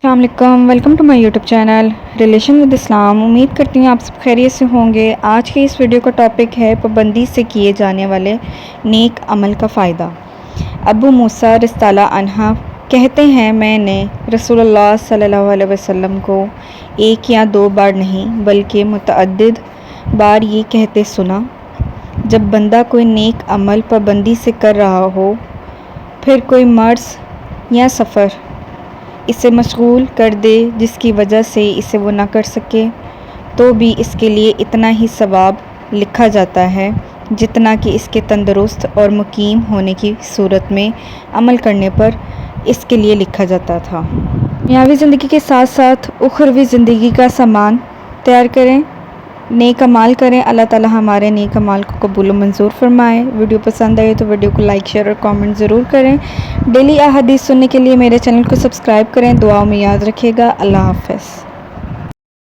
السلام علیکم، welcome to my YouTube channel relation with Islam. امید کرتی ہوں آپ سب خیریت سے ہوں گے۔ آج کی اس ویڈیو کا ٹاپک ہے پابندی سے کیے جانے والے نیک عمل کا فائدہ۔ ابو موسیٰ رضی اللہ عنہ کہتے ہیں، میں نے رسول اللہ صلی اللہ علیہ وسلم کو ایک یا دو بار نہیں بلکہ متعدد بار یہ کہتے سنا، جب بندہ کوئی نیک عمل پابندی سے کر رہا ہو، پھر کوئی مرض یا سفر اسے مشغول کر دے جس کی وجہ سے اسے وہ نہ کر سکے، تو بھی اس کے لیے اتنا ہی ثواب لکھا جاتا ہے جتنا کہ اس کے تندرست اور مقیم ہونے کی صورت میں عمل کرنے پر اس کے لیے لکھا جاتا تھا۔ دنیاوی زندگی کے ساتھ ساتھ اخروی زندگی کا سامان تیار کریں، نیک اعمال کریں۔ اللہ تعالی ہمارے نیک اعمال کو قبول و منظور فرمائے۔ ویڈیو پسند آئے تو ویڈیو کو لائک، شیئر اور کامنٹ ضرور کریں۔ ڈیلی احادیث سننے کے لیے میرے چینل کو سبسکرائب کریں۔ دعاؤں میں یاد رکھیے گا۔ اللہ حافظ۔